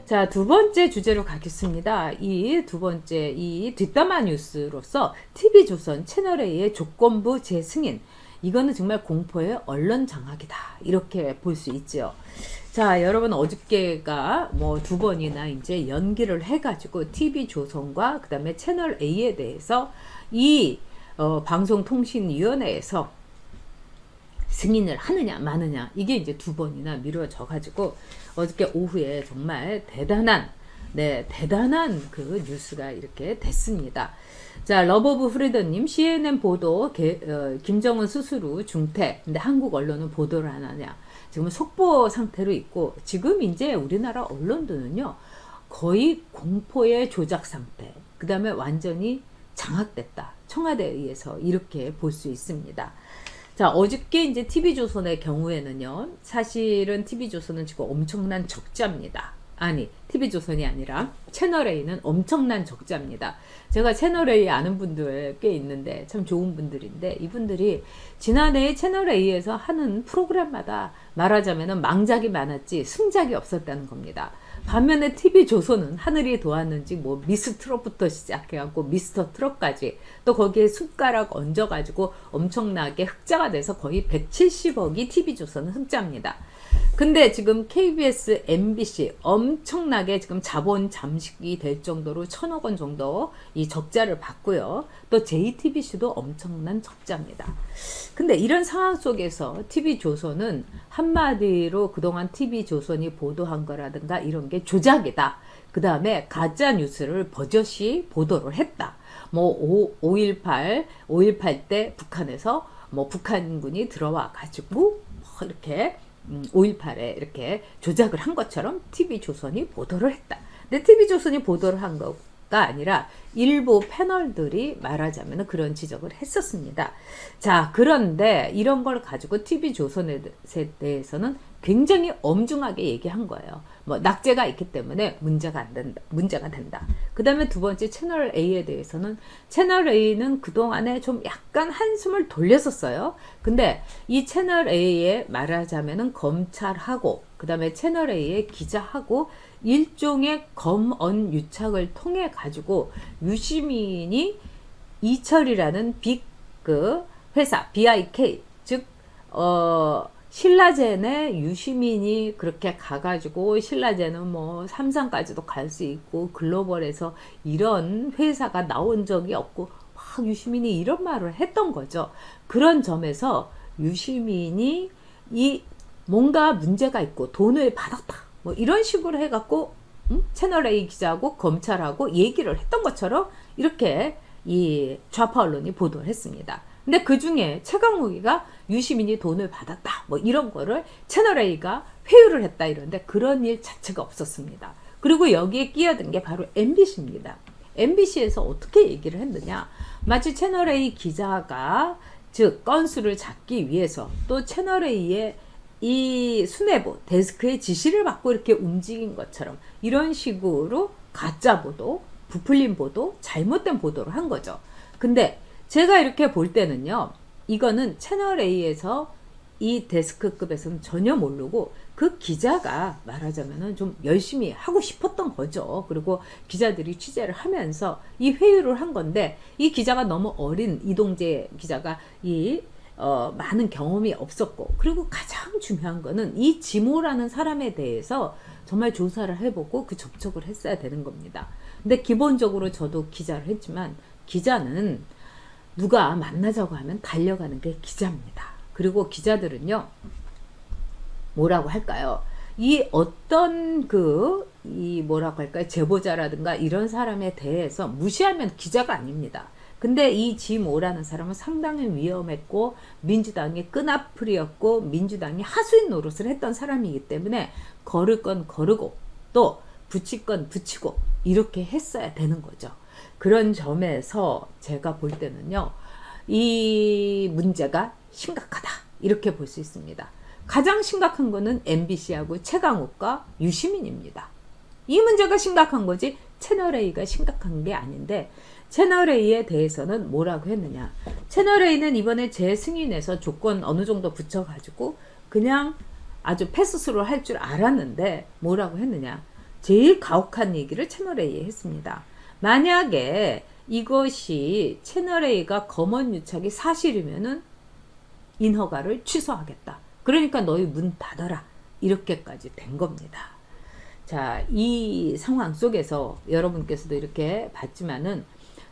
자, 두 번째 주제로 가겠습니다. 이 두 번째, 이 뒷담화 뉴스로서 TV조선 채널A의 조건부 재승인. 이거는 정말 공포의 언론 장악이다. 이렇게 볼 수 있죠. 자, 여러분 어저께가 뭐 두 번이나 이제 연기를 해가지고 TV조선과 그 다음에 채널A에 대해서 이 방송통신위원회에서 승인을 하느냐 마느냐 이게 이제 두 번이나 미뤄져 가지고 어저께 오후에 정말 대단한 그 뉴스가 이렇게 됐습니다. 자, 러브 오브 프리덤님, CNN 보도 김정은 수술 후 중퇴. 근데 한국 언론은 보도를 안 하냐. 지금 속보 상태로 있고, 지금 이제 우리나라 언론들은요 거의 공포의 조작 상태. 그 다음에 완전히 장악됐다. 청와대에 의해서 이렇게 볼 수 있습니다. 자, 어저께 이제 TV조선의 경우에는요, 사실은 TV조선은 지금 엄청난 적자입니다. 아니, TV조선이 아니라 채널A는 엄청난 적자입니다. 제가 채널A 아는 분들 꽤 있는데 참 좋은 분들인데, 이분들이 지난해 채널A에서 하는 프로그램마다 말하자면 망작이 많았지 승작이 없었다는 겁니다. 반면에 TV조선은 하늘이 도왔는지 뭐 미스 트롯부터 시작해갖고 미스터 트롯까지 또 거기에 숟가락 얹어가지고 엄청나게 흑자가 돼서 거의 170억이 TV조선은 흑자입니다. 근데 지금 KBS, MBC 엄청나게 지금 자본 잠식이 될 정도로 1,000억 원 정도 이 적자를 봤고요. 또 JTBC도 엄청난 적자입니다. 근데 이런 상황 속에서 TV조선은 한마디로 그동안 TV조선이 보도한 거라든가 이런 게 조작이다. 그 다음에 가짜 뉴스를 버젓이 보도를 했다. 뭐 5.18 때 북한에서 뭐 북한군이 들어와 가지고 뭐 이렇게 5.18에 이렇게 조작을 한 것처럼 TV조선이 보도를 했다. 근데 TV조선이 보도를 한 거가 아니라 일부 패널들이 말하자면 그런 지적을 했었습니다. 자, 그런데 이런 걸 가지고 TV조선에 대해서는 굉장히 엄중하게 얘기한 거예요. 뭐 낙제가 있기 때문에 문제가 된다. 그 다음에 두 번째 채널A에 대해서는 채널A는 그동안에 좀 약간 한숨을 돌렸었어요. 근데 이 채널A에 말하자면은 검찰하고 그 다음에 채널A의 기자하고 일종의 검언 유착을 통해 가지고 유시민이 이철이라는 빅 그 회사 BIK 즉 신라젠에 유시민이 그렇게 가가지고 신라젠은 뭐 삼성까지도 갈 수 있고 글로벌에서 이런 회사가 나온 적이 없고 막 유시민이 이런 말을 했던 거죠. 그런 점에서 유시민이 이 뭔가 문제가 있고 돈을 받았다 뭐 이런 식으로 해갖고 채널A 기자하고 검찰하고 얘기를 했던 것처럼 이렇게 이 좌파 언론이 보도를 했습니다. 근데 그 중에 최강욱이가 유시민이 돈을 받았다 뭐 이런 거를 채널A가 회유를 했다 이런데 그런 일 자체가 없었습니다. 그리고 여기에 끼어든 게 바로 MBC입니다. MBC에서 어떻게 얘기를 했느냐, 마치 채널A 기자가 즉 건수를 잡기 위해서 또 채널A의 이 수뇌부 데스크의 지시를 받고 이렇게 움직인 것처럼 이런 식으로 가짜 보도, 부풀린 보도, 잘못된 보도를 한 거죠. 근데 제가 이렇게 볼 때는요, 이거는 채널A에서 이 데스크급에서는 전혀 모르고 그 기자가 말하자면은 좀 열심히 하고 싶었던 거죠. 그리고 기자들이 취재를 하면서 이 회유를 한 건데, 이 기자가 너무 어린 이동재 기자가 많은 경험이 없었고, 그리고 가장 중요한 거는 이 지모라는 사람에 대해서 정말 조사를 해보고 그 접촉을 했어야 되는 겁니다. 근데 기본적으로 저도 기자를 했지만 기자는 누가 만나자고 하면 달려가는 게 기자입니다. 그리고 기자들은요, 뭐라고 할까요? 이 어떤 뭐라고 할까요? 제보자라든가 이런 사람에 대해서 무시하면 기자가 아닙니다. 근데 이 지모라는 사람은 상당히 위험했고 민주당의 끈앞풀이였고 민주당이 하수인 노릇을 했던 사람이기 때문에 걸을 건 거르고 또 붙일 건 붙이고 이렇게 했어야 되는 거죠. 그런 점에서 제가 볼 때는요, 이 문제가 심각하다 이렇게 볼 수 있습니다. 가장 심각한 거는 MBC하고 최강욱과 유시민입니다. 이 문제가 심각한 거지 채널A가 심각한 게 아닌데, 채널A에 대해서는 뭐라고 했느냐. 채널A는 이번에 재승인해서 조건 어느 정도 붙여가지고 그냥 아주 패스스루 할 줄 알았는데 뭐라고 했느냐. 제일 가혹한 얘기를 채널A에 했습니다. 만약에 이것이 채널A가 검언 유착이 사실이면은 인허가를 취소하겠다. 그러니까 너희 문 닫아라. 이렇게까지 된 겁니다. 자, 이 상황 속에서 여러분께서도 이렇게 봤지만은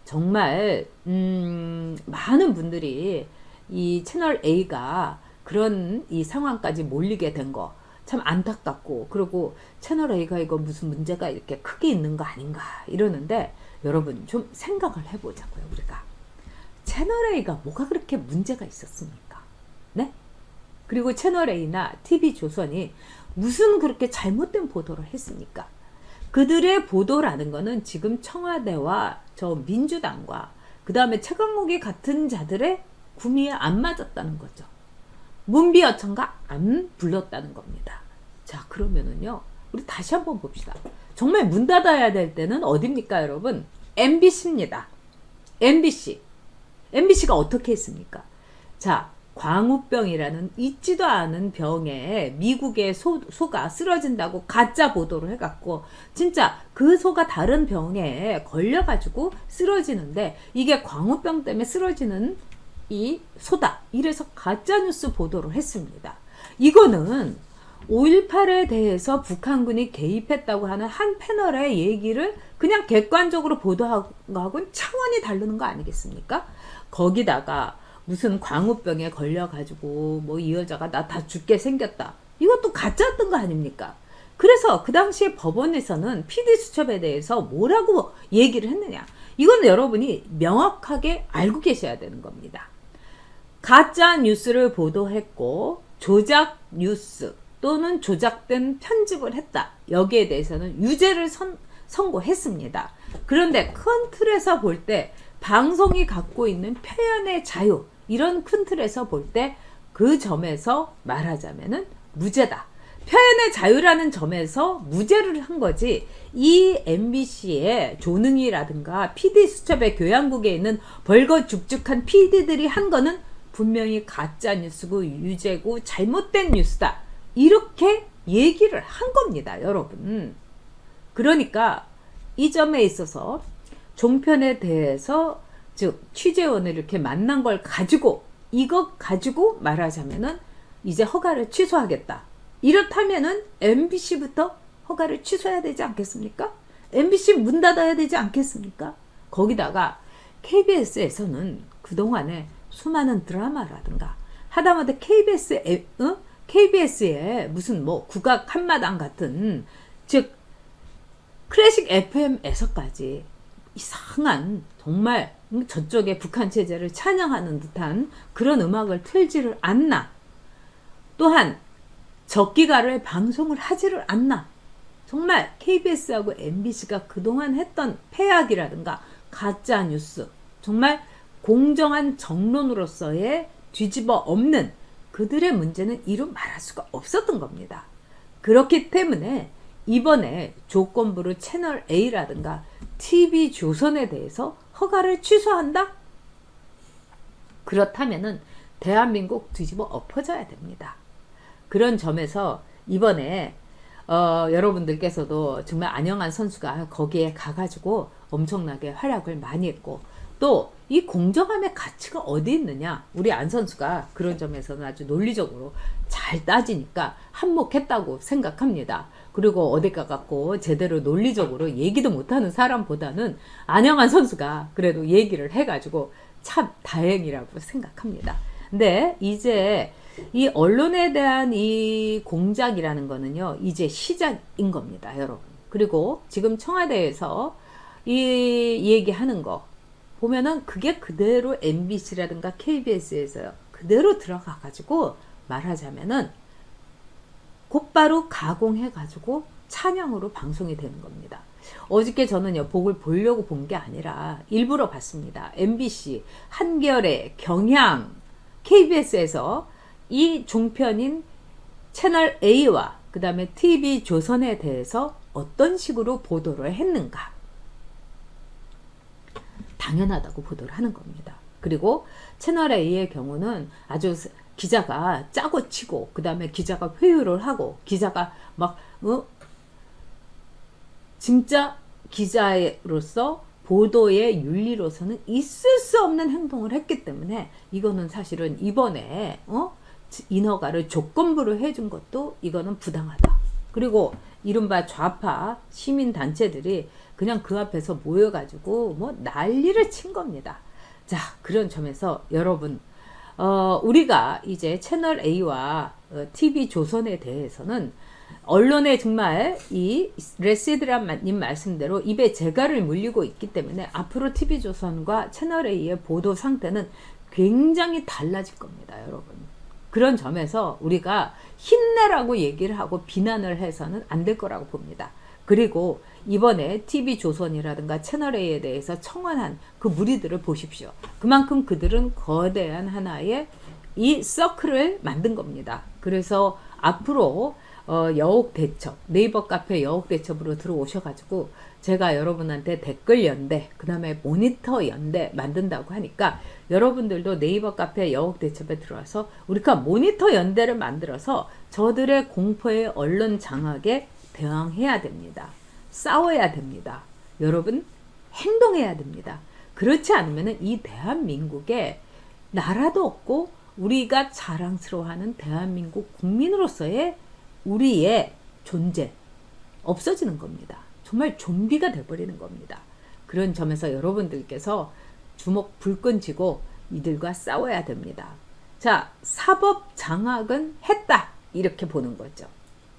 정말 많은 분들이 이 채널A가 그런 이 상황까지 몰리게 된 거 참 안타깝고, 그리고 채널A가 이거 무슨 문제가 이렇게 크게 있는 거 아닌가 이러는데, 여러분 좀 생각을 해보자고요. 우리가 채널A가 뭐가 그렇게 문제가 있었습니까? 네? 그리고 채널A나 TV조선이 무슨 그렇게 잘못된 보도를 했습니까? 그들의 보도라는 거는 지금 청와대와 저 민주당과 그 다음에 최강욱이 같은 자들의 구미에 안 맞았다는 거죠. 문비어천가 안 불렀다는 겁니다. 자, 그러면은요, 우리 다시 한번 봅시다. 정말 문 닫아야 될 때는 어딥니까, 여러분? MBC입니다. MBC가 어떻게 했습니까? 자, 광우병이라는 있지도 않은 병에 미국의 소가 쓰러진다고 가짜 보도를 해갖고 진짜 그 소가 다른 병에 걸려가지고 쓰러지는데 이게 광우병 때문에 쓰러지는 이 소다. 이래서 가짜뉴스 보도를 했습니다. 이거는 5.18에 대해서 북한군이 개입했다고 하는 한 패널의 얘기를 그냥 객관적으로 보도하고는 차원이 다르는 거 아니겠습니까? 거기다가 무슨 광우병에 걸려가지고 뭐 이 여자가 나 다 죽게 생겼다. 이것도 가짜였던 거 아닙니까? 그래서 그 당시에 법원에서는 PD수첩에 대해서 뭐라고 얘기를 했느냐. 이건 여러분이 명확하게 알고 계셔야 되는 겁니다. 가짜 뉴스를 보도했고 조작 뉴스 또는 조작된 편집을 했다. 여기에 대해서는 유죄를 선고했습니다. 그런데 큰 틀에서 볼 때 방송이 갖고 있는 표현의 자유, 이런 큰 틀에서 볼 때 그 점에서 말하자면은 무죄다. 표현의 자유라는 점에서 무죄를 한 거지, 이 MBC의 조능이라든가 PD수첩의 교양국에 있는 벌거죽죽한 PD들이 한 거는 분명히 가짜뉴스고 유죄고 잘못된 뉴스다. 이렇게 얘기를 한 겁니다, 여러분. 그러니까 이 점에 있어서 종편에 대해서, 즉 취재원을 이렇게 만난 걸 가지고, 이것 가지고 말하자면은 이제 허가를 취소하겠다. 이렇다면은 MBC부터 허가를 취소해야 되지 않겠습니까? MBC 문 닫아야 되지 않겠습니까? 거기다가 KBS에서는 그동안에 수많은 드라마라든가 하다못해 KBS에 무슨 뭐 국악 한마당 같은, 즉 클래식 FM에서까지 이상한, 정말 저쪽에 북한 체제를 찬양하는 듯한 그런 음악을 틀지를 않나. 또한 적기가를 방송을 하지를 않나. 정말 KBS하고 MBC가 그동안 했던 폐악이라든가 가짜 뉴스, 정말 공정한 정론으로서의 뒤집어 엎는 그들의 문제는 이루 말할 수가 없었던 겁니다. 그렇기 때문에 이번에 조건부로 채널A라든가 TV조선에 대해서 허가를 취소한다? 그렇다면은 대한민국 뒤집어 엎어져야 됩니다. 그런 점에서 이번에 여러분들께서도 정말 안영한 선수가 거기에 가가지고 엄청나게 활약을 많이 했고, 또 이 공정함의 가치가 어디 있느냐, 우리 안 선수가 그런 점에서는 아주 논리적으로 잘 따지니까 한몫했다고 생각합니다. 그리고 어디 가갖고 제대로 논리적으로 얘기도 못하는 사람보다는 안영한 선수가 그래도 얘기를 해가지고 참 다행이라고 생각합니다. 근데 이제 이 언론에 대한 이 공작이라는 거는요, 이제 시작인 겁니다, 여러분. 그리고 지금 청와대에서 이 얘기하는 거 보면은 그게 그대로 MBC라든가 KBS에서요, 그대로 들어가 가지고 말하자면은 곧바로 가공해 가지고 찬양으로 방송이 되는 겁니다. 어저께 저는요, 복을 보려고 본 게 아니라 일부러 봤습니다. MBC, 한겨레, 경향, KBS에서 이 종편인 채널 A와 그 다음에 TV조선에 대해서 어떤 식으로 보도를 했는가. 당연하다고 보도를 하는 겁니다. 그리고 채널 A의 경우는 아주 기자가 짜고 치고 그 다음에 기자가 회유를 하고 기자가 막 진짜 기자로서 보도의 윤리로서는 있을 수 없는 행동을 했기 때문에 이거는 사실은 이번에 인허가를 조건부로 해준 것도 이거는 부당하다. 그리고 이른바 좌파 시민단체들이 그냥 그 앞에서 모여가지고 뭐 난리를 친 겁니다. 자, 그런 점에서 여러분 우리가 이제 채널 A와 TV조선에 대해서는 언론에 정말 이 레시드라님 말씀대로 입에 재갈을 물리고 있기 때문에 앞으로 TV조선과 채널A의 보도 상태는 굉장히 달라질 겁니다, 여러분. 그런 점에서 우리가 힘내라고 얘기를 하고 비난을 해서는 안 될 거라고 봅니다. 그리고 이번에 TV조선이라든가 채널A에 대해서 청원한 그 무리들을 보십시오. 그만큼 그들은 거대한 하나의 이 서클을 만든 겁니다. 그래서 앞으로 여옥대첩, 네이버 카페 여옥대첩으로 들어오셔가지고 제가 여러분한테 댓글 연대, 그 다음에 모니터 연대 만든다고 하니까 여러분들도 네이버 카페 여옥대첩에 들어와서 우리가 모니터 연대를 만들어서 저들의 공포의 언론 장악에 대항해야 됩니다. 싸워야 됩니다. 여러분 행동해야 됩니다. 그렇지 않으면 이 대한민국에 나라도 없고 우리가 자랑스러워하는 대한민국 국민으로서의 우리의 존재 없어지는 겁니다. 정말 좀비가 돼버리는 겁니다. 그런 점에서 여러분들께서 주먹 불끈 쥐고 이들과 싸워야 됩니다. 자, 사법 장악은 했다 이렇게 보는 거죠.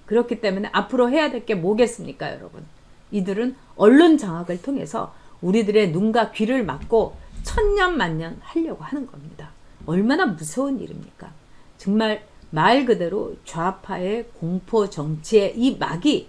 그렇기 때문에 앞으로 해야 될 게 뭐겠습니까, 여러분? 이들은 언론 장악을 통해서 우리들의 눈과 귀를 막고 천년만년 하려고 하는 겁니다. 얼마나 무서운 일입니까? 정말 말 그대로 좌파의 공포 정치의 이 막이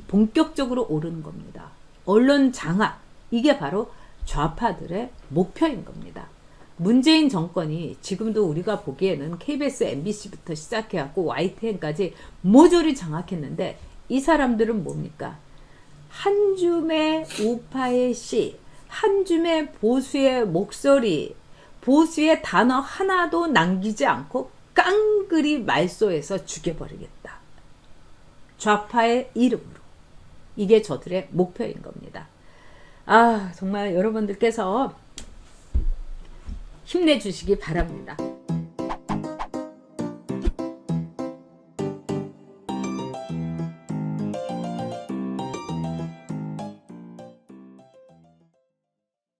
본격적으로 오르는 겁니다. 언론 장악, 이게 바로 좌파들의 목표인 겁니다. 문재인 정권이 지금도 우리가 보기에는 KBS, MBC부터 시작해갖고 YTN까지 모조리 장악했는데 이 사람들은 뭡니까? 한 줌의 우파의 시, 한 줌의 보수의 목소리, 보수의 단어 하나도 남기지 않고 깡그리 말소해서 죽여버리겠다. 좌파의 이름으로. 이게 저들의 목표인 겁니다. 아, 정말 여러분들께서 힘내주시기 바랍니다.